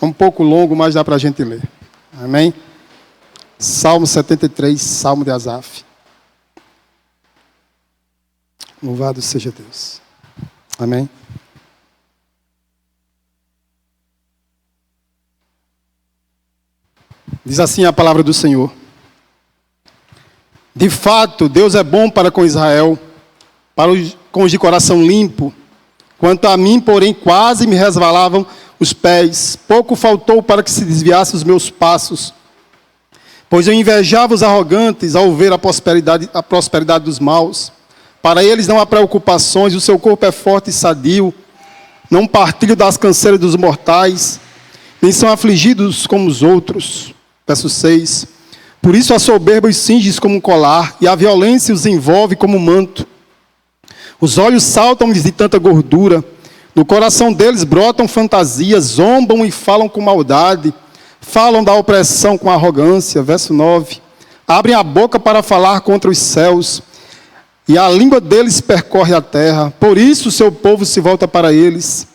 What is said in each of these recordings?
É um pouco longo, mas dá para a gente ler. Amém? Salmo 73, Salmo de Asaf. Louvado seja Deus. Amém? Diz assim a palavra do Senhor. De fato, Deus é bom para com Israel, com os de coração limpo. Quanto a mim, porém, quase me resvalavam os pés. Pouco faltou para que se desviassem os meus passos. Pois eu invejava os arrogantes ao ver a prosperidade dos maus. Para eles não há preocupações, o seu corpo é forte e sadio. Não partilham das canseiras dos mortais, nem são afligidos como os outros. Verso 6. Por isso a soberba os cinge como um colar, e a violência os envolve como um manto. Os olhos saltam-lhes de tanta gordura, no coração deles brotam fantasias, zombam e falam com maldade, falam da opressão com arrogância. Verso 9. Abrem a boca para falar contra os céus, e a língua deles percorre a terra. Por isso o seu povo se volta para eles,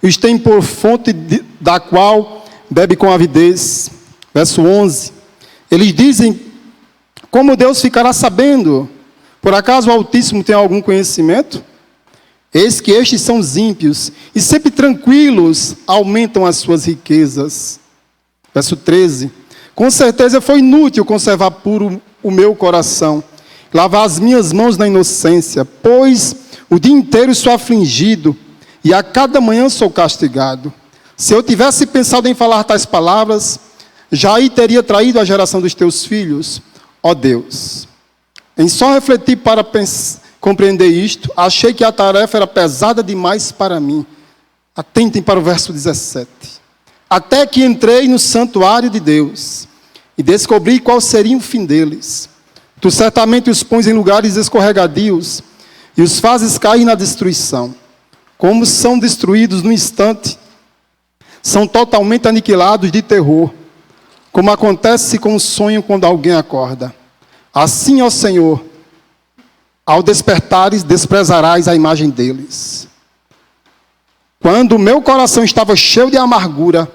e os tem por fonte da qual bebe com avidez. Verso 11. Eles dizem, como Deus ficará sabendo? Por acaso o Altíssimo tem algum conhecimento? Eis que estes são os ímpios, e sempre tranquilos aumentam as suas riquezas. Verso 13. Com certeza foi inútil conservar puro o meu coração, lavar as minhas mãos na inocência, pois o dia inteiro sou afligido, e a cada manhã sou castigado. Se eu tivesse pensado em falar tais palavras, já aí teria traído a geração dos teus filhos, ó Deus. Em só refletir para compreender isto, achei que a tarefa era pesada demais para mim. Atentem para o verso 17. Até que entrei no santuário de Deus e descobri qual seria o fim deles. Tu certamente os pões em lugares escorregadios e os fazes cair na destruição. Como são destruídos no instante, são totalmente aniquilados de terror. Como acontece com um sonho quando alguém acorda. Assim, ó Senhor, ao despertares, desprezarás a imagem deles. Quando o meu coração estava cheio de amargura,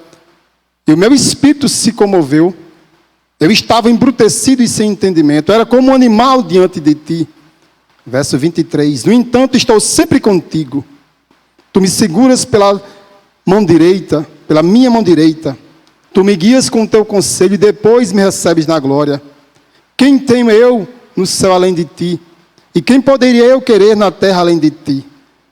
e o meu espírito se comoveu, eu estava embrutecido e sem entendimento, era como um animal diante de ti. Verso 23. No entanto, estou sempre contigo. Tu me seguras pela mão direita, pela minha mão direita. Tu me guias com o teu conselho e depois me recebes na glória. Quem tenho eu no céu além de ti? E quem poderia eu querer na terra além de ti?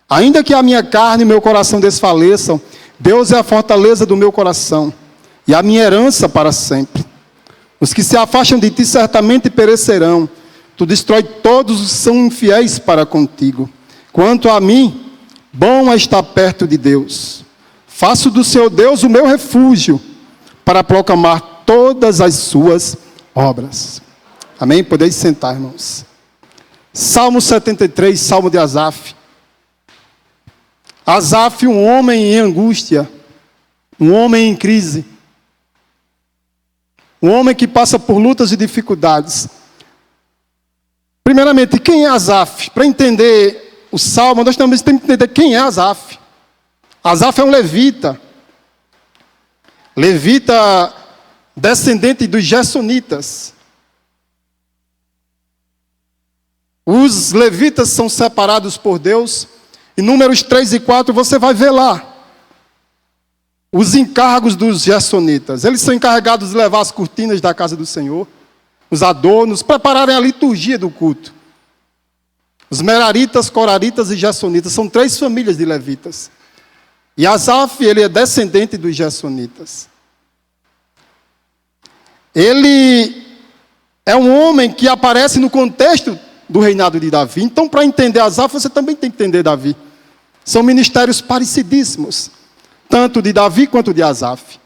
Ainda que a minha carne e o meu coração desfaleçam, Deus é a fortaleza do meu coração e a minha herança para sempre. Os que se afastam de ti certamente perecerão. Tu destrói todos os que são infiéis para contigo. Quanto a mim, bom é estar perto de Deus. Faço do Senhor Deus o meu refúgio, para proclamar todas as suas obras. Amém? Podeis sentar, irmãos. Salmo 73, Salmo de Asaf. Asaf, um homem em angústia, um homem em crise, um homem que passa por lutas e dificuldades. Primeiramente, quem é Asaf? Para entender o Salmo, nós também temos que entender quem é Asaf. Asaf é um levita. Levita, descendente dos Gersonitas. Os levitas são separados por Deus. Em Números 3 e 4 você vai ver lá os encargos dos Gersonitas. Eles são encarregados de levar as cortinas da casa do Senhor, os adornos, prepararem a liturgia do culto. Os Meraritas, Coraritas e Gersonitas são 3 famílias de levitas. E Asaf, ele é descendente dos Gersonitas. Ele é um homem que aparece no contexto do reinado de Davi. Então, para entender Asaf, você também tem que entender Davi. São ministérios parecidíssimos, tanto de Davi quanto de Asaf.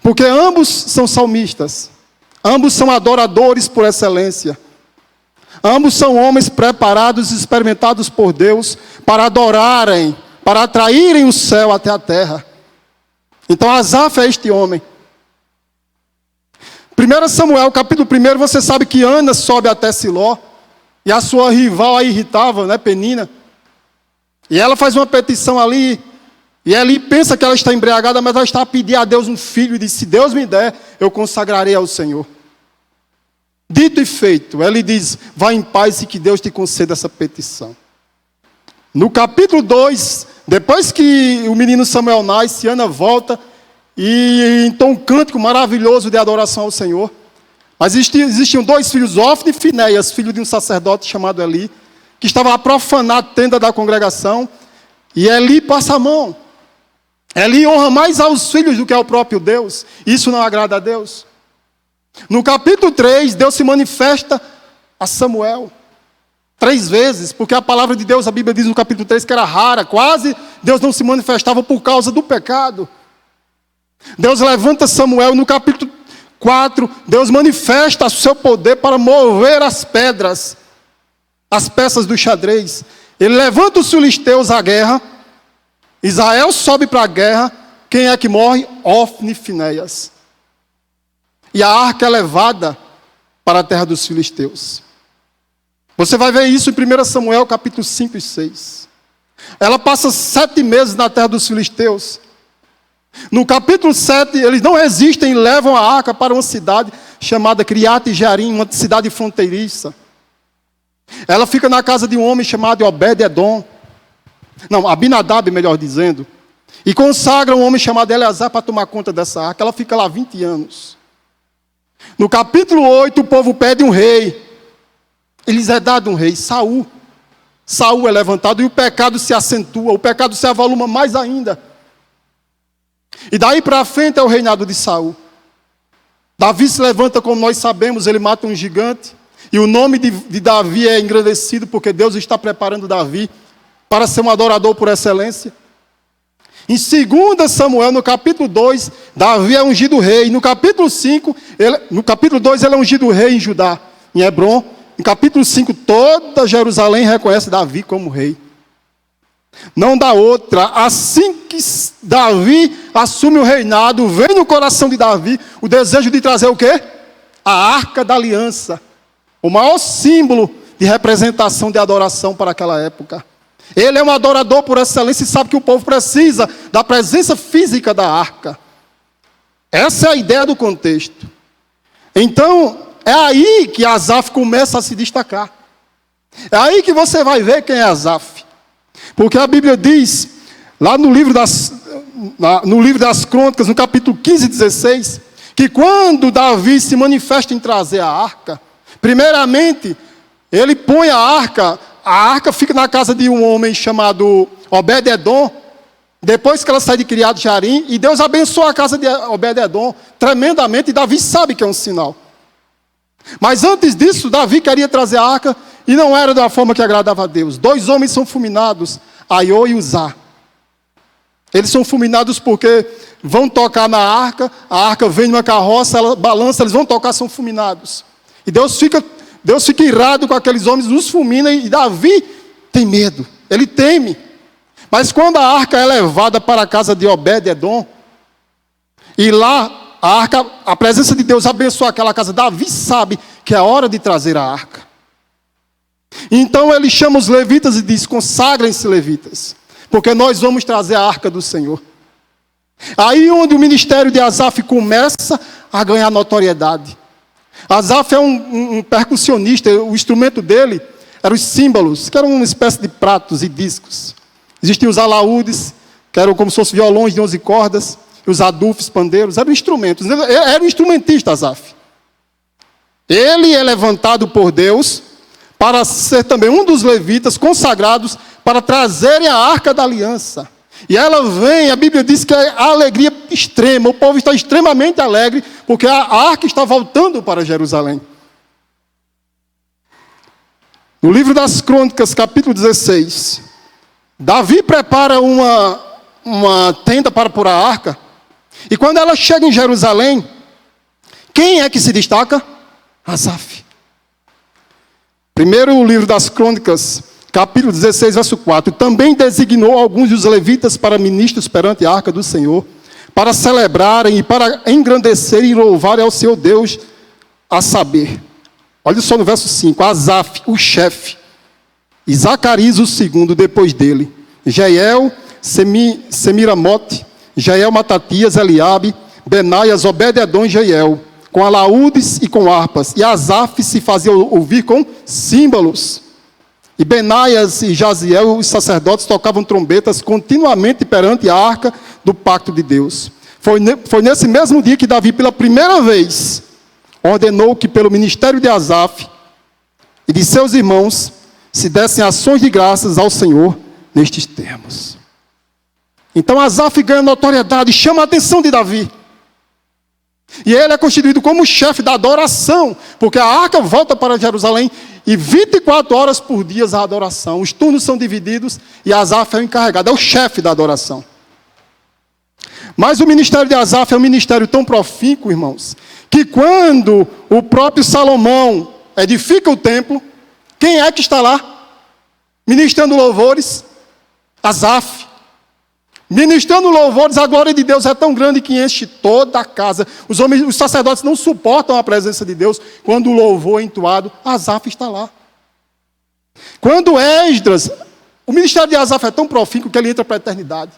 Porque ambos são salmistas, ambos são adoradores por excelência. Ambos são homens preparados e experimentados por Deus para adorarem, para atraírem o céu até a terra. Então Asaf é este homem. 1 Samuel, capítulo 1, você sabe que Ana sobe até Siló, e a sua rival a irritava, né, Penina. E ela faz uma petição ali, E Eli pensa que ela está embriagada, mas ela está a pedir a Deus um filho, e diz, se Deus me der, eu consagrarei ao Senhor. Dito e feito, Eli diz, vá em paz e que Deus te conceda essa petição. No capítulo 2, depois que o menino Samuel nasce, Ana volta e então um cântico maravilhoso de adoração ao Senhor. Mas existiam 2 filhos, Ofni e Finéias, filho de um sacerdote chamado Eli, que estava a profanar a tenda da congregação, e Eli passa a mão. Eli honra mais aos filhos do que ao próprio Deus. Isso não agrada a Deus. No capítulo 3, Deus se manifesta a Samuel 3 vezes, porque a palavra de Deus, a Bíblia diz no capítulo 3 que era rara, quase Deus não se manifestava por causa do pecado. Deus levanta Samuel. No capítulo 4, Deus manifesta o seu poder para mover as pedras, as peças do xadrez. Ele levanta os filisteus à guerra, Israel sobe para a guerra. Quem é que morre? Ofni e Finéias. E a arca é levada para a terra dos filisteus. Você vai ver isso em 1 Samuel capítulo 5 e 6. Ela passa 7 meses na terra dos filisteus. No capítulo 7, eles não resistem e levam a arca para uma cidade chamada Criate Jearim, uma cidade fronteiriça. Ela fica na casa de um homem chamado Obed-edom. Não, Abinadab, melhor dizendo. E consagra um homem chamado Eleazar para tomar conta dessa arca. Ela fica lá 20 anos. No capítulo 8, o povo pede um rei. Eles é dado um rei, Saul. Saul é levantado e o pecado se acentua, o pecado se avoluma mais ainda. E daí para frente é o reinado de Saul. Davi se levanta, como nós sabemos, ele mata um gigante. E o nome de Davi é engrandecido, porque Deus está preparando Davi para ser um adorador por excelência. Em 2 Samuel, no capítulo 2, Davi é ungido rei. No capítulo 5, no capítulo 2, ele é ungido rei em Judá, em Hebrom. No capítulo 5, toda Jerusalém reconhece Davi como rei. Não dá outra. Assim que Davi assume o reinado, vem no coração de Davi o desejo de trazer o quê? A arca da aliança. O maior símbolo de representação de adoração para aquela época. Ele é um adorador por excelência e sabe que o povo precisa da presença física da arca. Essa é a ideia do contexto. Então, é aí que Asaf começa a se destacar. É aí que você vai ver quem é Asaf. Porque a Bíblia diz, lá no livro das Crônicas, no capítulo 15 e 16, que quando Davi se manifesta em trazer a arca, primeiramente, ele põe a arca fica na casa de um homem chamado Obed-edom, depois que ela sai de Criado Jearim, e Deus abençoa a casa de Obed-edom tremendamente, e Davi sabe que é um sinal. Mas antes disso, Davi queria trazer a arca, e não era da forma que agradava a Deus. 2 homens são fulminados, Aiô e Uzá. Eles são fulminados porque vão tocar na arca, a arca vem numa carroça, ela balança, eles vão tocar, são fulminados. E Deus fica irado com aqueles homens, os fulmina, e Davi tem medo, ele teme. Mas quando a arca é levada para a casa de Obed-edom, e lá a presença de Deus abençoa aquela casa, Davi sabe que é hora de trazer a arca. Então ele chama os levitas e diz, consagrem-se levitas, porque nós vamos trazer a arca do Senhor. Aí onde o ministério de Asaf começa a ganhar notoriedade. Asaf é um percussionista, o instrumento dele eram os símbolos, que eram uma espécie de pratos e discos. Existiam os alaúdes, que eram como se fossem violões de 11 cordas, e os adufes, pandeiros, eram instrumentos. Era um instrumentista, Asaf. Ele é levantado por Deus para ser também um dos levitas consagrados para trazerem a arca da aliança. E ela vem, a Bíblia diz que é a alegria extrema, o povo está extremamente alegre, porque a arca está voltando para Jerusalém. No livro das Crônicas, capítulo 16, Davi prepara uma tenda para pôr a arca, e quando ela chega em Jerusalém, quem é que se destaca? Asaf. Primeiro, o livro das Crônicas, capítulo 16, verso 4. Também designou alguns dos levitas para ministros perante a arca do Senhor, para celebrarem e para engrandecerem e louvarem ao seu Deus, a saber. Olha só no verso 5. Asaf, o chefe, e Zacarias, o segundo, depois dele. Jeiel, Semiramote, Jeiel, Matatias, Eliabe, Benaias, Obed-edom e Jeiel, com alaúdes e com harpas. E Asaf se fazia ouvir com símbolos. E Benaias e Jaziel, os sacerdotes, tocavam trombetas continuamente perante a arca do pacto de Deus. Foi nesse mesmo dia que Davi, pela primeira vez, ordenou que pelo ministério de Asaf e de seus irmãos se dessem ações de graças ao Senhor nestes termos. Então Asaf ganha notoriedade, chama a atenção de Davi. E ele é constituído como chefe da adoração, porque a arca volta para Jerusalém e 24 horas por dia a adoração. Os turnos são divididos e Asaf é o encarregado, é o chefe da adoração. Mas o ministério de Asaf é um ministério tão profícuo, irmãos, que quando o próprio Salomão edifica o templo, quem é que está lá? Ministrando louvores? Asaf. Ministrando louvores, a glória de Deus é tão grande que enche toda a casa. Os sacerdotes não suportam a presença de Deus quando o louvor é entoado. Asaf está lá. Quando Esdras, o ministério de Asaf é tão profícuo que ele entra para a eternidade.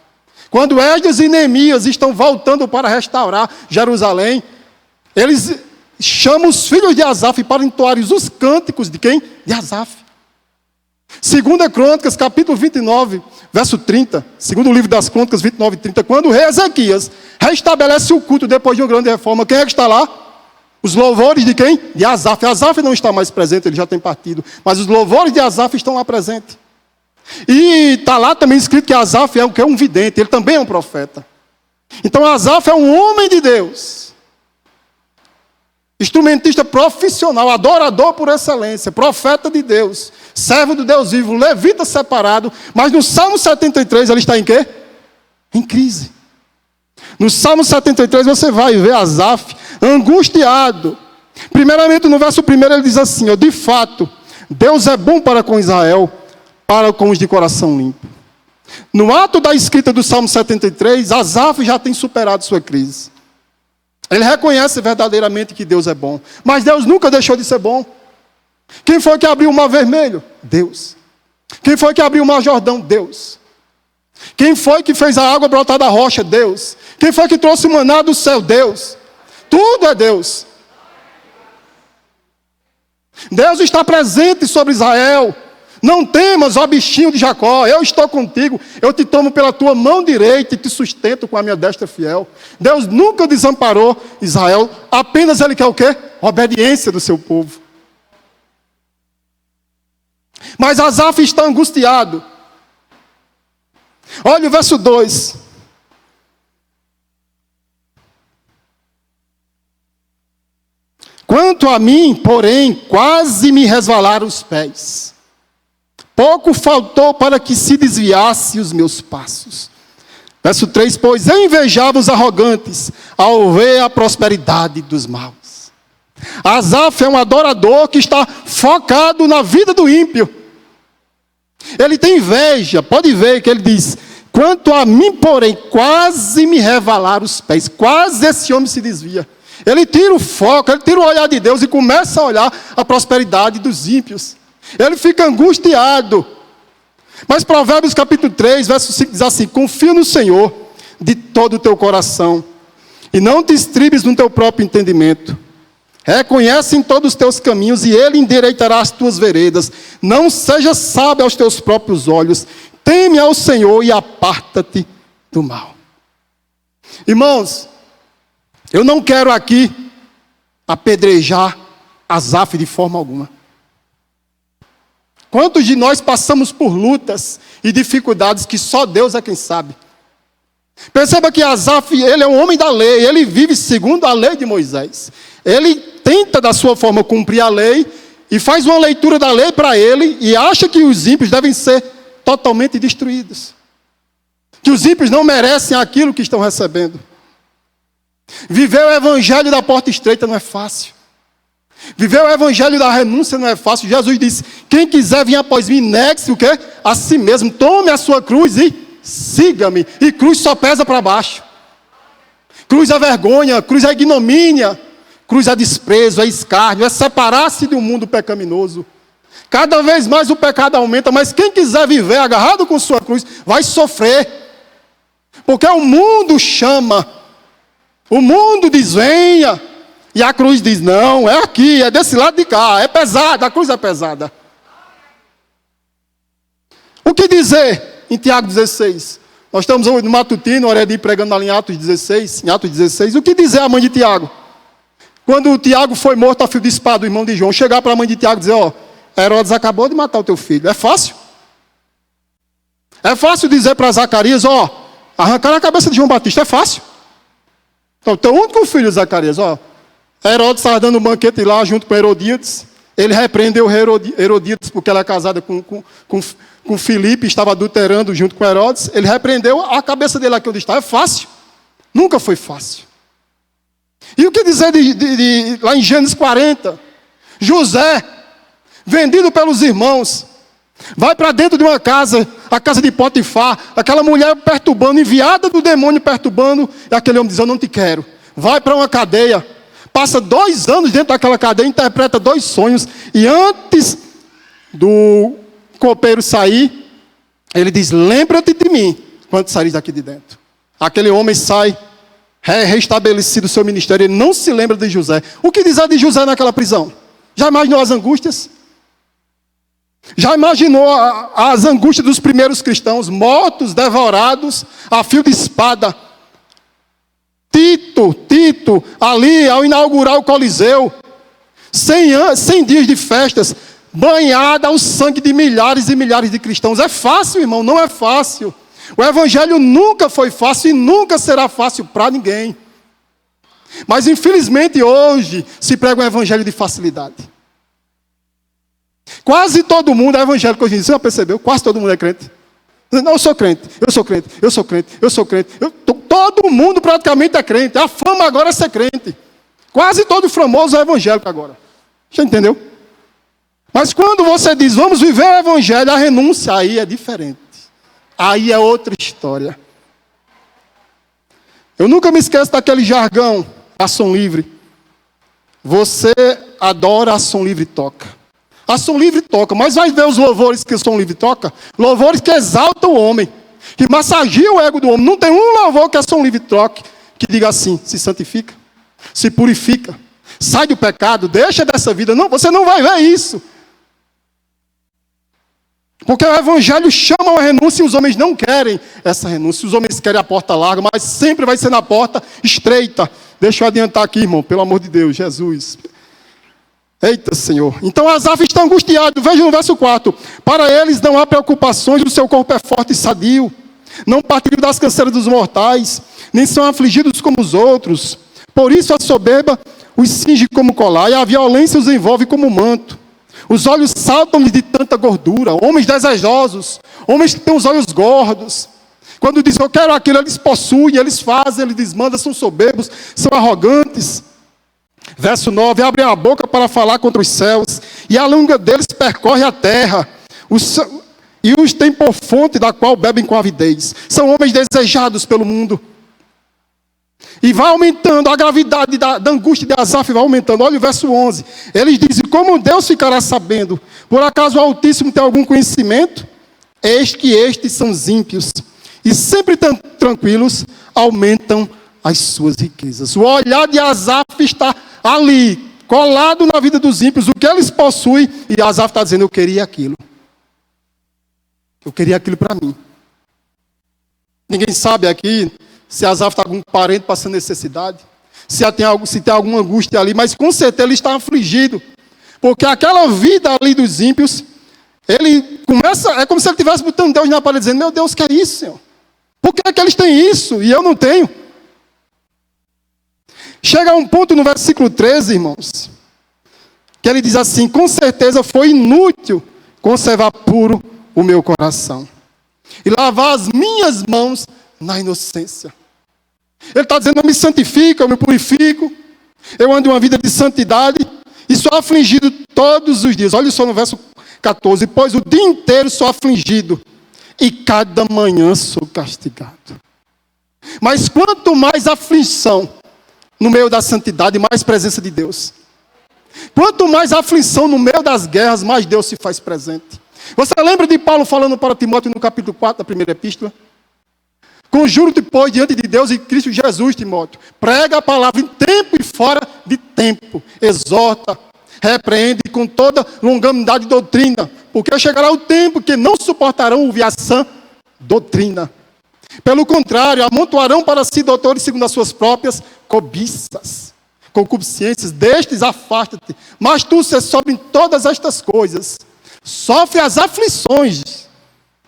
Quando Esdras e Neemias estão voltando para restaurar Jerusalém, eles chamam os filhos de Asaf para entoarem os cânticos de quem? De Asaf. 2 Crônicas, capítulo 29, verso 30. Segundo o livro das Crônicas, 29 e 30. Quando o rei Ezequias restabelece o culto depois de uma grande reforma, quem é que está lá? Os louvores de quem? De Asaf. Asaf não está mais presente, ele já tem partido. Mas os louvores de Asaf estão lá presentes. E está lá também escrito que Asaf é o que é um vidente, ele também é um profeta. Então Asaf é um homem de Deus. Instrumentista profissional, adorador por excelência, profeta de Deus, servo do Deus vivo, levita separado, mas no Salmo 73 ele está em quê? Em crise. No Salmo 73 você vai ver Asaf angustiado. Primeiramente no verso 1 ele diz assim, ó, de fato, Deus é bom para com Israel, para com os de coração limpo. No ato da escrita do Salmo 73, Asaf já tem superado sua crise. Ele reconhece verdadeiramente que Deus é bom. Mas Deus nunca deixou de ser bom. Quem foi que abriu o mar vermelho? Deus. Quem foi que abriu o mar Jordão? Deus. Quem foi que fez a água brotar da rocha? Deus. Quem foi que trouxe o maná do céu? Deus. Tudo é Deus. Deus está presente sobre Israel. Não temas, ó bichinho de Jacó, eu estou contigo, eu te tomo pela tua mão direita e te sustento com a minha destra fiel. Deus nunca desamparou Israel, apenas ele quer o quê? Obediência do seu povo. Mas Asaf está angustiado. Olha o verso 2. Quanto a mim, porém, quase me resvalaram os pés. Pouco faltou para que se desviasse os meus passos. Verso 3, pois eu invejava os arrogantes ao ver a prosperidade dos maus. Asaf é um adorador que está focado na vida do ímpio. Ele tem inveja, pode ver que ele diz, quanto a mim, porém, quase me resvalaram os pés. Quase esse homem se desvia. Ele tira o foco, ele tira o olhar de Deus e começa a olhar a prosperidade dos ímpios. Ele fica angustiado. Mas Provérbios capítulo 3, verso 5 diz assim, confia no Senhor de todo o teu coração e não te estribes no teu próprio entendimento. Reconhece em todos os teus caminhos e ele endireitará as tuas veredas. Não seja sábio aos teus próprios olhos. Teme ao Senhor e aparta-te do mal. Irmãos, eu não quero aqui apedrejar Asaf de forma alguma. Quantos de nós passamos por lutas e dificuldades que só Deus é quem sabe? Perceba que Asaf, ele é um homem da lei, ele vive segundo a lei de Moisés. Ele tenta da sua forma cumprir a lei e faz uma leitura da lei para ele e acha que os ímpios devem ser totalmente destruídos. Que os ímpios não merecem aquilo que estão recebendo. Viver o evangelho da porta estreita não é fácil. Viver o evangelho da renúncia não é fácil. Jesus disse, quem quiser vir após mim, negue-se o quê? A si mesmo, tome a sua cruz e siga-me. E cruz só pesa para baixo. Cruz é vergonha, cruz é ignomínia, cruz é desprezo, é escárnio, é separar-se de um mundo pecaminoso. Cada vez mais o pecado aumenta, mas quem quiser viver agarrado com sua cruz, vai sofrer. Porque o mundo chama, o mundo diz venha, e a cruz diz não, é aqui, é desse lado de cá, é pesada, a cruz é pesada. O que dizer em Tiago 16? Nós estamos hoje no matutino, hora de ir pregando ali em Atos 16, o que dizer a mãe de Tiago? Quando o Tiago foi morto a fio de espada, o irmão de João, chegar para a mãe de Tiago e dizer, ó, Herodes acabou de matar o teu filho, é fácil? É fácil dizer para Zacarias, ó, arrancar a cabeça de João Batista, é fácil? Então, o teu único filho, Zacarias, ó, Herodes estava dando um banquete lá junto com Herodíades, ele repreendeu Herodíades porque ela é casada com Filipe, estava adulterando junto com Herodes, ele repreendeu a cabeça dele aqui onde está, é fácil? Nunca foi fácil. E o que dizer lá em Gênesis 40? José, vendido pelos irmãos, vai para dentro de uma casa, a casa de Potifar, aquela mulher perturbando, enviada do demônio perturbando, e aquele homem diz, eu não te quero. Vai para uma cadeia, passa 2 anos dentro daquela cadeia, interpreta 2 sonhos, e antes do copeiro sair, ele diz, lembra-te de mim, quando sair daqui de dentro. Aquele homem sai, restabelecido o seu ministério, ele não se lembra de José. O que dizer de José naquela prisão? Já imaginou as angústias? Já imaginou as angústias dos primeiros cristãos, mortos, devorados, a fio de espada? Tito, ali, ao inaugurar o Coliseu, 100 dias de festas, banhada ao sangue de milhares e milhares de cristãos. É fácil, irmão? Não é fácil. O evangelho nunca foi fácil e nunca será fácil para ninguém. Mas infelizmente hoje se prega um evangelho de facilidade. Quase todo mundo é evangélico hoje em dia. Você já percebeu? Quase todo mundo é crente. Não, eu sou crente. Todo mundo praticamente é crente. A fama agora é ser crente. Quase todo famoso é evangélico agora. Você entendeu? Mas quando você diz, vamos viver o evangelho, a renúncia aí é diferente. Aí é outra história. Eu nunca me esqueço daquele jargão, ação livre. Você adora ação livre toca. Ação livre toca, mas vai ver os louvores que ação livre toca? Louvores que exaltam o homem, que massageiam o ego do homem. Não tem um louvor que ação livre toque, que diga assim, se santifica, se purifica, sai do pecado, deixa dessa vida. Não, você não vai ver isso. Porque o evangelho chama a renúncia e os homens não querem essa renúncia. Os homens querem a porta larga, mas sempre vai ser na porta estreita. Deixa eu adiantar aqui, irmão, pelo amor de Deus, Jesus. Eita, Senhor. Então Asaf está angustiado. Veja no verso 4. Para eles não há preocupações, o seu corpo é forte e sadio. Não partilham das canseiras dos mortais, nem são afligidos como os outros. Por isso a soberba os cinge como colar e a violência os envolve como manto. Os olhos saltam-lhes de tanta gordura. Homens desejosos, homens que têm os olhos gordos. Quando dizem, eu quero aquilo, eles possuem, eles fazem, eles desmandam, são soberbos, são arrogantes. Verso 9, abrem a boca para falar contra os céus, e a língua deles percorre a terra, e os tem por fonte da qual bebem com avidez. São homens desejados pelo mundo. E vai aumentando a gravidade da angústia de Asaf, vai aumentando. Olha o verso 11. Eles dizem, como Deus ficará sabendo? Por acaso o Altíssimo tem algum conhecimento? Eis que estes são os ímpios, e sempre tranquilos, aumentam as suas riquezas. O olhar de Asaf está ali, colado na vida dos ímpios, o que eles possuem, e Asaf está dizendo, eu queria aquilo. Eu queria aquilo para mim. Ninguém sabe aqui se Asaf está com algum parente passando necessidade, se tem alguma angústia ali, mas com certeza ele está afligido, porque aquela vida ali dos ímpios, ele começa, é como se ele estivesse botando Deus na parede, dizendo, meu Deus, que é isso, Senhor? Por que é que eles têm isso e eu não tenho? Chega a um ponto no versículo 13, irmãos, que ele diz assim, com certeza foi inútil conservar puro o meu coração e lavar as minhas mãos na inocência. Ele está dizendo, eu me santifico, eu me purifico, eu ando uma vida de santidade e sou afligido todos os dias. Olha só no verso 14, pois o dia inteiro sou afligido e cada manhã sou castigado. Mas quanto mais aflição no meio da santidade, mais presença de Deus. Quanto mais aflição no meio das guerras, mais Deus se faz presente. Você lembra de Paulo falando para Timóteo no capítulo 4 da primeira epístola? Conjuro-te, pois, diante de Deus e Cristo Jesus, Timóteo. Prega a palavra em tempo e fora de tempo. Exorta, repreende com toda longanimidade e doutrina. Porque chegará o tempo que não suportarão ouvir a sã doutrina. Pelo contrário, amontoarão para si doutores segundo as suas próprias cobiças. Concupiscências, destes afasta-te. Mas tu se sobre em todas estas coisas. Sofre as aflições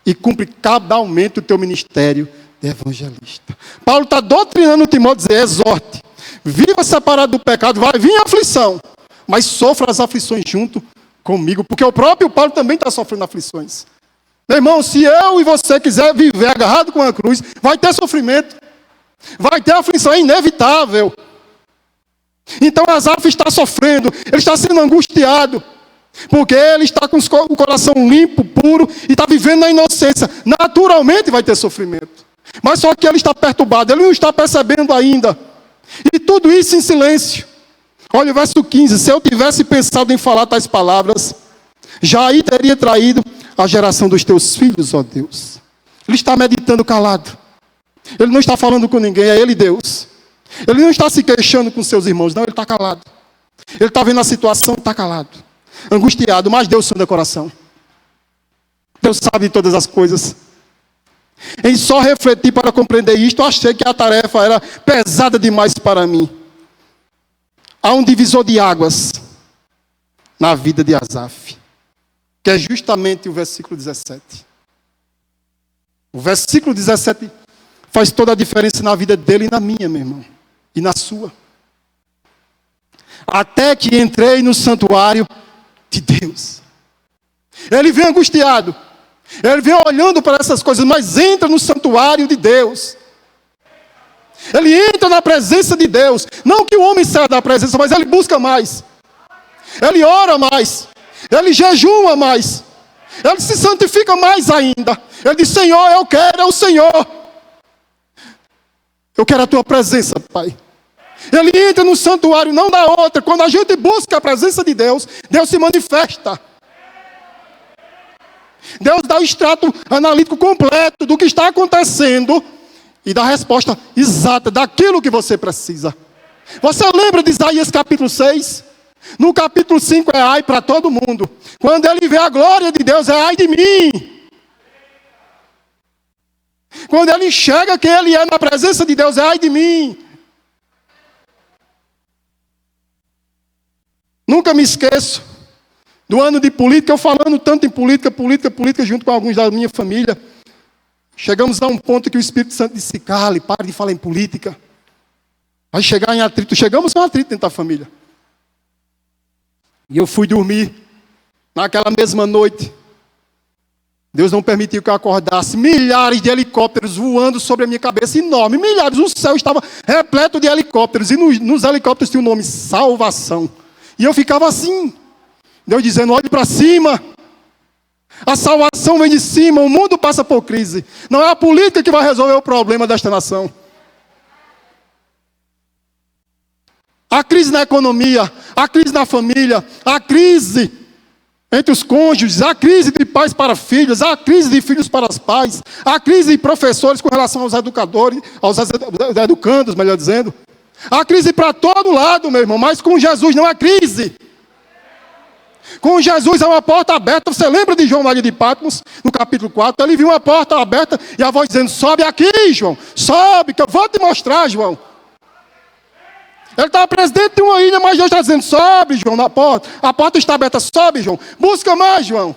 e cumpre cabalmente o teu ministério de evangelista. Paulo está doutrinando Timóteo, dizer, exorte, viva separado do pecado, vai vir a aflição, mas sofra as aflições junto comigo, porque o próprio Paulo também está sofrendo aflições. Meu irmão, se eu e você quiser viver agarrado com a cruz, vai ter sofrimento, vai ter aflição, é inevitável. Então Asaf está sofrendo, ele está sendo angustiado, porque ele está com o coração limpo, puro, e está vivendo na inocência. Naturalmente vai ter sofrimento. Mas só que ele está perturbado, ele não está percebendo ainda. E tudo isso em silêncio. Olha o verso 15. Se eu tivesse pensado em falar tais palavras, já aí teria traído a geração dos teus filhos, ó Deus. Ele está meditando calado. Ele não está falando com ninguém, é ele Deus. Ele não está se queixando com seus irmãos, não, ele está calado. Ele está vendo a situação, está calado. Angustiado, mas Deus sonda o coração. Deus sabe de todas as coisas. Em só refletir para compreender isto, eu achei que a tarefa era pesada demais para mim. Há um divisor de águas na vida de Asaf, que é justamente o versículo 17. O versículo 17 faz toda a diferença na vida dele e na minha, meu irmão, e na sua. Até que entrei no santuário de Deus. Ele vem angustiado. Ele vem olhando para essas coisas, mas entra no santuário de Deus. Ele entra na presença de Deus. Não que o homem saia da presença, mas ele busca mais. Ele ora mais. Ele jejuma mais. Ele se santifica mais ainda. Ele diz, Senhor, eu quero, é o Senhor. Eu quero a tua presença, Pai. Ele entra no santuário, não da outra. Quando a gente busca a presença de Deus, Deus se manifesta. Deus dá o extrato analítico completo do que está acontecendo e dá a resposta exata daquilo que você precisa. Você lembra de Isaías capítulo 6? No capítulo 5 é ai para todo mundo. Quando ele vê a glória de Deus, é ai de mim. Quando ele enxerga que ele é na presença de Deus, é ai de mim. Nunca me esqueço do ano de política, eu falando tanto em política, junto com alguns da minha família. Chegamos a um ponto que o Espírito Santo disse, cale, pare de falar em política. Vai chegar em atrito. Chegamos a um atrito dentro da família. E eu fui dormir naquela mesma noite. Deus não permitiu que eu acordasse. Milhares de helicópteros voando sobre a minha cabeça, enorme. Milhares, o céu estava repleto de helicópteros. E nos helicópteros tinha o nome Salvação. E eu ficava assim. Deus dizendo, olhe para cima. A salvação vem de cima, o mundo passa por crise. Não é a política que vai resolver o problema desta nação. A crise na economia, a crise na família, a crise entre os cônjuges, a crise de pais para filhos, a crise de filhos para os pais, a crise de professores com relação aos educadores, aos educandos, melhor dizendo. A crise para todo lado, meu irmão, mas com Jesus não é crise. Com Jesus é uma porta aberta. Você lembra de João Maria de Patmos, no capítulo 4? Ele viu uma porta aberta e a voz dizendo, sobe aqui, João. Sobe, que eu vou te mostrar, João. Ele estava presidente de uma ilha, mas Deus está dizendo, sobe, João, na porta. A porta está aberta, sobe, João. Busca mais, João.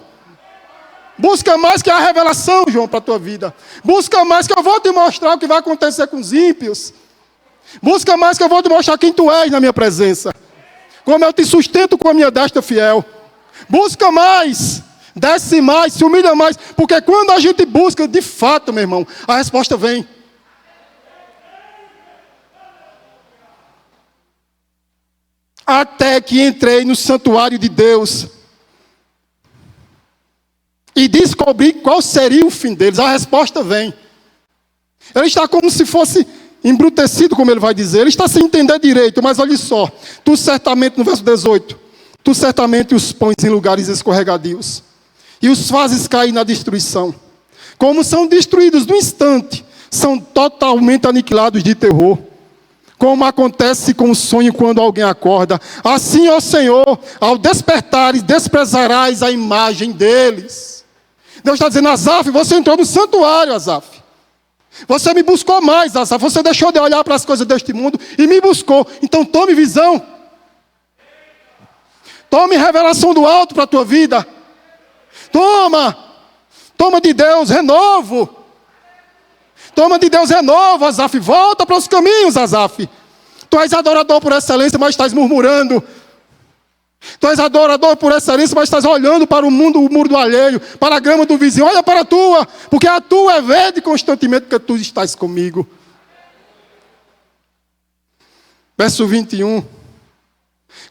Busca mais que a revelação, João, para a tua vida. Busca mais que eu vou te mostrar o que vai acontecer com os ímpios. Busca mais que eu vou te mostrar quem tu és na minha presença. Como eu te sustento com a minha destra fiel. Busca mais, desce mais, se humilha mais, porque quando a gente busca, de fato, meu irmão, a resposta vem. Até que entrei no santuário de Deus e descobri qual seria o fim deles. A resposta vem. Ele está como se fosse embrutecido, como ele vai dizer. Ele está sem entender direito, mas olha só. Tu certamente, no verso 18, tu certamente os pões em lugares escorregadios e os fazes cair na destruição. Como são destruídos no instante, são totalmente aniquilados de terror. Como acontece com o sonho quando alguém acorda. Assim, ó Senhor, ao despertares, desprezarás a imagem deles. Deus está dizendo, Asaf, você entrou no santuário, Asaf. Você me buscou mais, Asaf. Você deixou de olhar para as coisas deste mundo e me buscou. Então tome visão. Tome revelação do alto para a tua vida. Toma de Deus renovo. Toma de Deus renovo, Asaf. Volta para os caminhos, Asaf. Tu és adorador por excelência, mas estás murmurando. Tu és adorador por excelência, mas estás olhando para o muro do alheio, para a grama do vizinho. Olha para a tua, porque a tua é verde constantemente, porque tu estás comigo. Verso 21.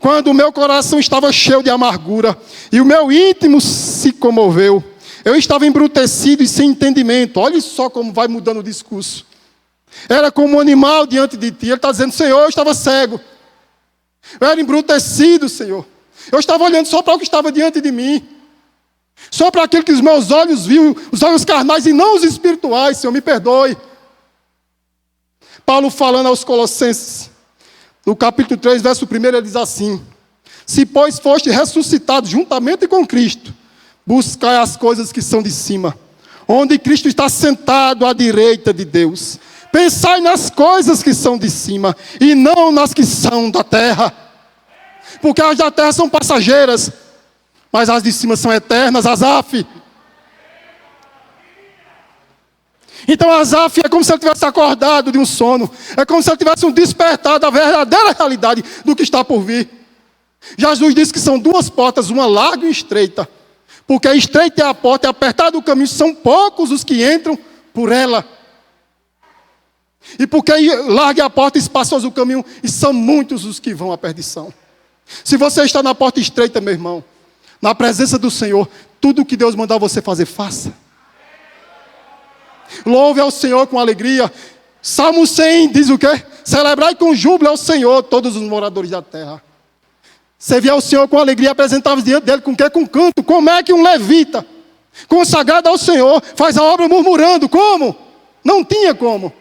Quando o meu coração estava cheio de amargura e o meu íntimo se comoveu, eu estava embrutecido e sem entendimento. Olha só como vai mudando o discurso. Era como um animal diante de ti. Ele está dizendo, Senhor, eu estava cego. Eu era embrutecido, Senhor. Eu estava olhando só para o que estava diante de mim. Só para aquilo que os meus olhos viam, os olhos carnais e não os espirituais, Senhor, me perdoe. Paulo falando aos Colossenses, no capítulo 3, verso 1, ele diz assim: se, pois, foste ressuscitados juntamente com Cristo, buscai as coisas que são de cima, onde Cristo está sentado à direita de Deus. Pensai nas coisas que são de cima, e não nas que são da terra. Porque as da terra são passageiras, mas as de cima são eternas, Asaf. Então Asaf é como se ele tivesse acordado de um sono. É como se ele tivesse um despertado da verdadeira realidade do que está por vir. Jesus disse que são duas portas, uma larga e estreita. Porque estreita é a porta e apertado o caminho, são poucos os que entram por ela. E porque larga é a porta e espaçoso o caminho, e são muitos os que vão à perdição. Se você está na porta estreita, meu irmão, na presença do Senhor, tudo o que Deus mandar você fazer, faça. Louve ao Senhor com alegria. Salmo 100 diz o quê? Celebrai com júbilo ao Senhor, todos os moradores da terra. Servir ao Senhor com alegria, apresentava diante dele com o quê? Com canto. Como é que um levita, consagrado ao Senhor, faz a obra murmurando? Como? Não tinha como.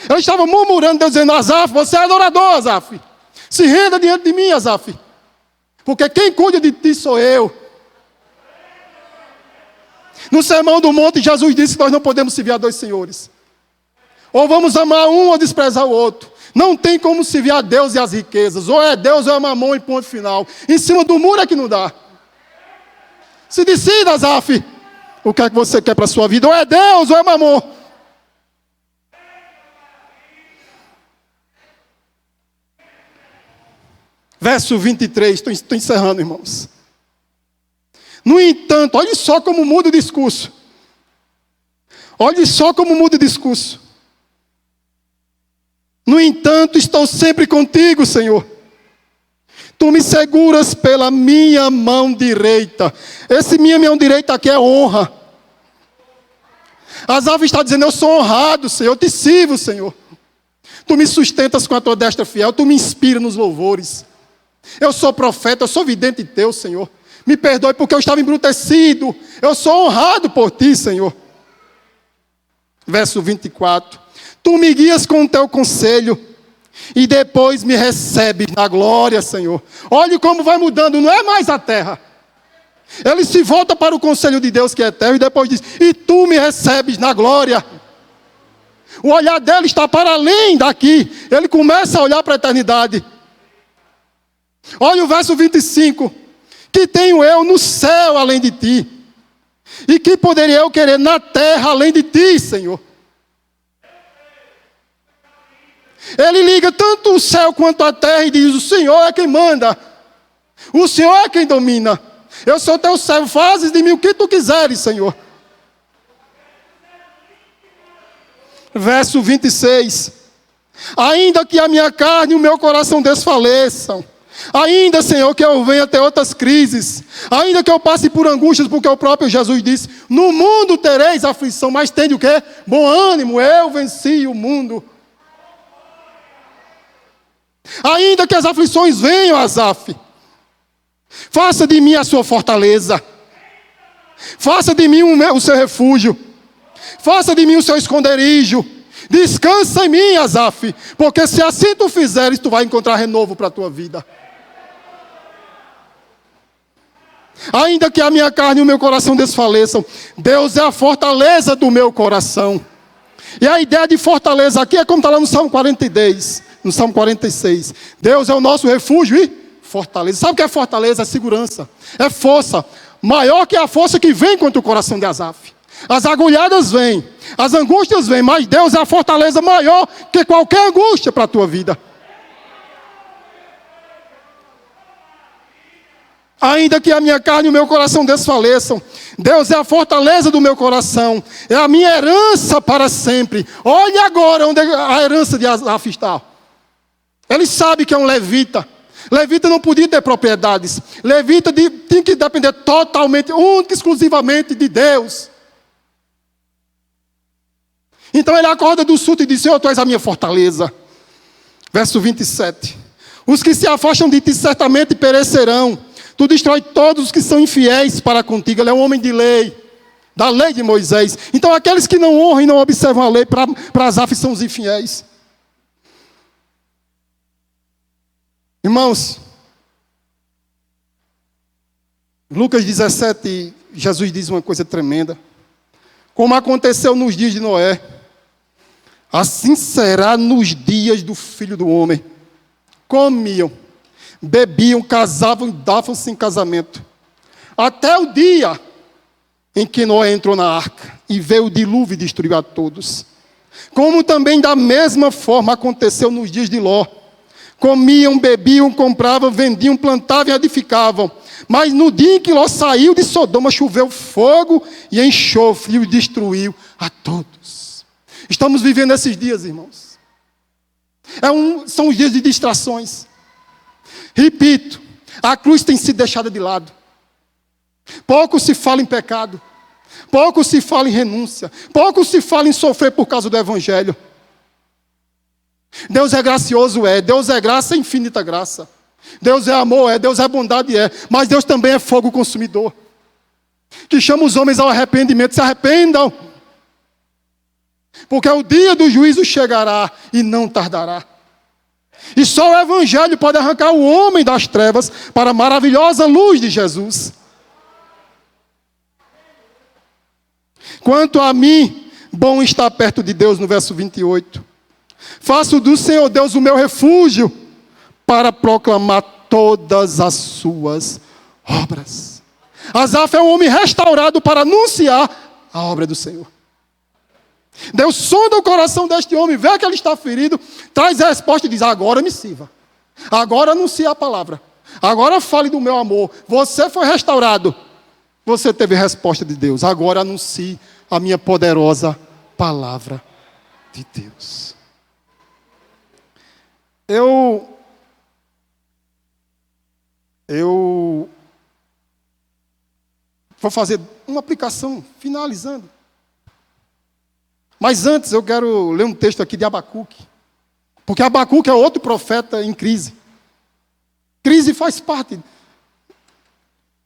Ele estava murmurando, Deus dizendo, Asaf, você é adorador, Asaf. Se renda diante de mim, Asaf. Porque quem cuida de ti sou eu. No Sermão do Monte, Jesus disse que nós não podemos servir a dois senhores. Ou vamos amar um ou desprezar o outro. Não tem como servir a Deus e as riquezas. Ou é Deus ou é mamão e ponto final. Em cima do muro é que não dá. Se decida, Asaf. O que é que você quer para a sua vida? Ou é Deus ou é mamão. Verso 23, estou encerrando, irmãos. No entanto, olhe só como muda o discurso. Olhe só como muda o discurso. No entanto, estou sempre contigo, Senhor. Tu me seguras pela minha mão direita. Esse minha mão direita aqui é honra. Asaf está dizendo, eu sou honrado, Senhor, eu te sirvo, Senhor. Tu me sustentas com a tua destra fiel, tu me inspiras nos louvores. Eu sou profeta, eu sou vidente teu, Senhor. Me perdoe porque eu estava embrutecido. Eu sou honrado por ti, Senhor. Verso 24. Tu me guias com o teu conselho e depois me recebes na glória, Senhor. Olhe como vai mudando, não é mais a terra. Ele se volta para o conselho de Deus que é eterno e depois diz, e tu me recebes na glória. O olhar dele está para além daqui. Ele começa a olhar para a eternidade. Olha o verso 25. Que tenho eu no céu além de ti? E que poderia eu querer na terra além de ti, Senhor? Ele liga tanto o céu quanto a terra e diz, o Senhor é quem manda. O Senhor é quem domina. Eu sou teu servo, fazes de mim o que tu quiseres, Senhor. Verso 26. Ainda que a minha carne e o meu coração desfaleçam, ainda, Senhor, que eu venha ter outras crises, ainda que eu passe por angústias, porque o próprio Jesus disse, no mundo tereis aflição, mas tende o quê? Bom ânimo, eu venci o mundo. Ainda que as aflições venham, Asaf, faça de mim a sua fortaleza, faça de mim o seu refúgio, faça de mim o seu esconderijo. Descansa em mim, Asaf, porque se assim tu fizeres, tu vai encontrar renovo para a tua vida. Ainda que a minha carne e o meu coração desfaleçam, Deus é a fortaleza do meu coração. E a ideia de fortaleza aqui é como está lá no Salmo 42, no Salmo 46. Deus é o nosso refúgio e fortaleza. Sabe o que é fortaleza? É segurança, é força. Maior que a força que vem contra o coração de Asaf. As agulhadas vêm, as angústias vêm, mas Deus é a fortaleza maior que qualquer angústia para a tua vida. Ainda que a minha carne e o meu coração desfaleçam, Deus é a fortaleza do meu coração, é a minha herança para sempre. Olhe agora onde a herança de Asaf está. Ele sabe que é um levita. Levita não podia ter propriedades. Levita tinha que depender totalmente, única e exclusivamente de Deus. Então ele acorda do surto e diz: Senhor, tu és a minha fortaleza. Verso 27. Os que se afastam de ti certamente perecerão. Tu destrói todos os que são infiéis para contigo. Ele é um homem de lei, da lei de Moisés. Então aqueles que não honram e não observam a lei, para Asaf são os infiéis. Irmãos, Lucas 17, Jesus diz uma coisa tremenda. Como aconteceu nos dias de Noé, assim será nos dias do Filho do Homem. Comiam, bebiam, casavam e davam-se em casamento. Até o dia em que Noé entrou na arca e veio o dilúvio e destruiu a todos. Como também da mesma forma aconteceu nos dias de Ló. Comiam, bebiam, compravam, vendiam, plantavam e edificavam. Mas no dia em que Ló saiu de Sodoma, choveu fogo e enxofre e o destruiu a todos. Estamos vivendo esses dias, irmãos. São os dias de distrações. Repito, a cruz tem sido deixada de lado. Pouco se fala em pecado. Pouco se fala em renúncia. Pouco se fala em sofrer por causa do Evangelho. Deus é gracioso, é. Deus é graça, infinita graça. Deus é amor, é. Deus é bondade, é. Mas Deus também é fogo consumidor, que chama os homens ao arrependimento. Se arrependam, porque o dia do juízo chegará e não tardará. E só o Evangelho pode arrancar o homem das trevas para a maravilhosa luz de Jesus. Quanto a mim, bom estar perto de Deus, no verso 28. Faço do Senhor Deus o meu refúgio para proclamar todas as suas obras. Asaf é um homem restaurado para anunciar a obra do Senhor. Deus sonda o coração deste homem, vê que ele está ferido, traz a resposta e diz: agora me sirva. Agora anuncie a palavra. Agora fale do meu amor. Você foi restaurado. Você teve a resposta de Deus. Agora anuncie a minha poderosa palavra de Deus. Eu vou fazer uma aplicação, finalizando. Mas antes eu quero ler um texto aqui de Abacuque. Porque Abacuque é outro profeta em crise. Crise faz parte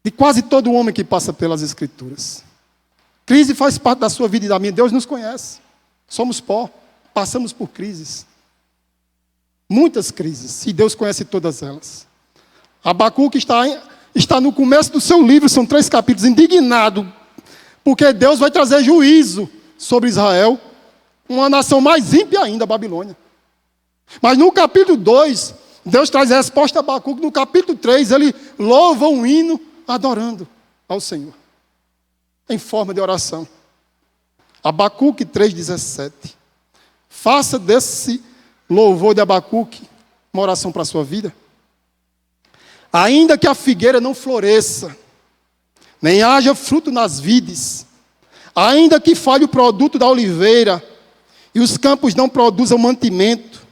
de quase todo homem que passa pelas Escrituras. Crise faz parte da sua vida e da minha. Deus nos conhece. Somos pó, passamos por crises. Muitas crises, e Deus conhece todas elas. Abacuque está no começo do seu livro, são 3 capítulos, indignado, porque Deus vai trazer juízo sobre Israel, uma nação mais ímpia ainda, a Babilônia. Mas no capítulo 2, Deus traz a resposta a Abacuque. No capítulo 3, ele louva um hino adorando ao Senhor, em forma de oração. Abacuque 3,17. Faça desse louvor de Abacuque uma oração para a sua vida. Ainda que a figueira não floresça, nem haja fruto nas vides, ainda que falhe o produto da oliveira, e os campos não produzam mantimento,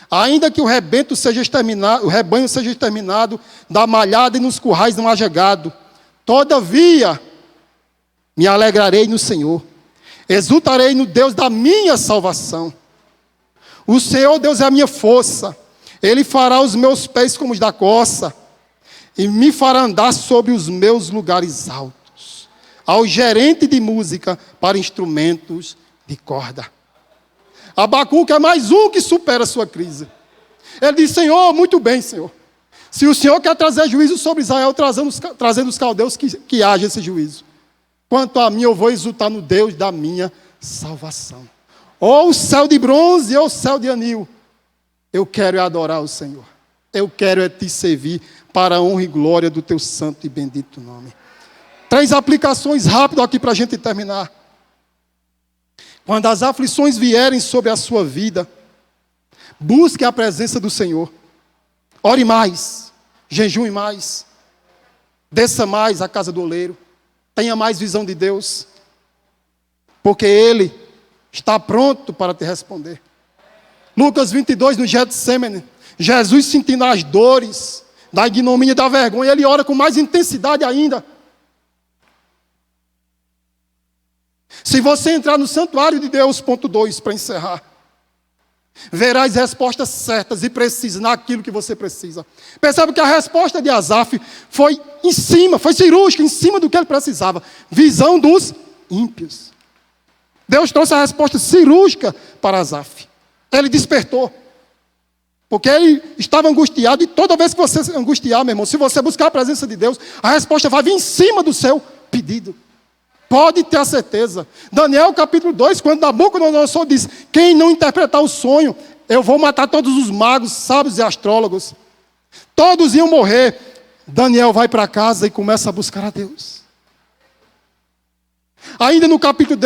ainda que o rebanho seja exterminado da malhada e nos currais não haja gado, todavia me alegrarei no Senhor, exultarei no Deus da minha salvação. O Senhor Deus é a minha força, Ele fará os meus pés como os da corça, e me fará andar sobre os meus lugares altos. ao gerente de música para instrumentos de corda. Abacuque é mais um que supera a sua crise. Ele diz: Senhor, muito bem, Senhor. Se o Senhor quer trazer juízo sobre Israel, trazendo os caldeus, que haja esse juízo. Quanto a mim, eu vou exultar no Deus da minha salvação. Ou o céu de bronze, ou o céu de anil. Eu quero adorar o Senhor. Eu quero te servir para a honra e glória do teu santo e bendito nome. 3 aplicações rápidas aqui para a gente terminar. Quando as aflições vierem sobre a sua vida, busque a presença do Senhor. Ore mais, jejue mais, desça mais à casa do oleiro, tenha mais visão de Deus, porque Ele está pronto para te responder. Lucas 22, no Getsêmani, Jesus sentindo as dores da ignomínia e da vergonha, Ele ora com mais intensidade ainda. Se você entrar no santuário de Deus, ponto 2, para encerrar, verás respostas certas e precisas naquilo que você precisa. Percebe que a resposta de Asaf foi em cima, foi cirúrgica, em cima do que ele precisava. Visão dos ímpios. Deus trouxe a resposta cirúrgica para Asaf. Ele despertou. Porque ele estava angustiado, e toda vez que você se angustiar, meu irmão, se você buscar a presença de Deus, a resposta vai vir em cima do seu pedido. Pode ter a certeza. Daniel capítulo 2, quando Nabucodonosor diz: quem não interpretar o sonho, eu vou matar todos os magos, sábios e astrólogos. Todos iam morrer. Daniel vai para casa e começa a buscar a Deus. Ainda no capítulo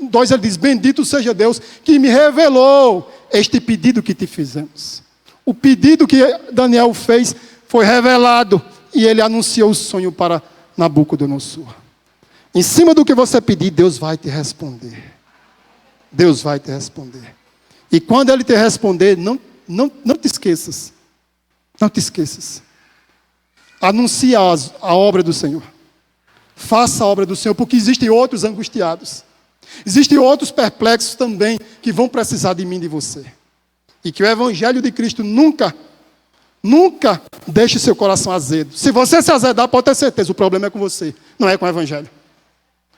2 ele diz: bendito seja Deus que me revelou este pedido que te fizemos. O pedido que Daniel fez foi revelado e ele anunciou o sonho para Nabucodonosor. Em cima do que você pedir, Deus vai te responder. Deus vai te responder. E quando Ele te responder, não te esqueças. Não te esqueças. Anuncie a obra do Senhor. Faça a obra do Senhor, porque existem outros angustiados. Existem outros perplexos também que vão precisar de mim e de você. E que o Evangelho de Cristo nunca deixe seu coração azedo. Se você se azedar, pode ter certeza, o problema é com você, não é com o Evangelho.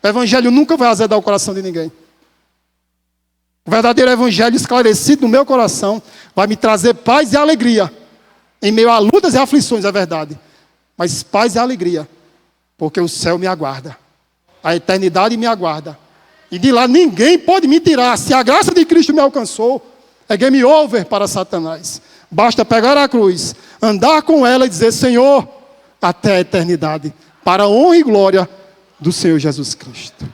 O Evangelho nunca vai azedar o coração de ninguém. O verdadeiro Evangelho esclarecido no meu coração vai me trazer paz e alegria. Em meio a lutas e aflições, é verdade. Mas paz e alegria. Porque o céu me aguarda. A eternidade me aguarda. E de lá ninguém pode me tirar. Se a graça de Cristo me alcançou, é game over para Satanás. Basta pegar a cruz, andar com ela e dizer: Senhor, até a eternidade. Para a honra e glória do Senhor Jesus Cristo.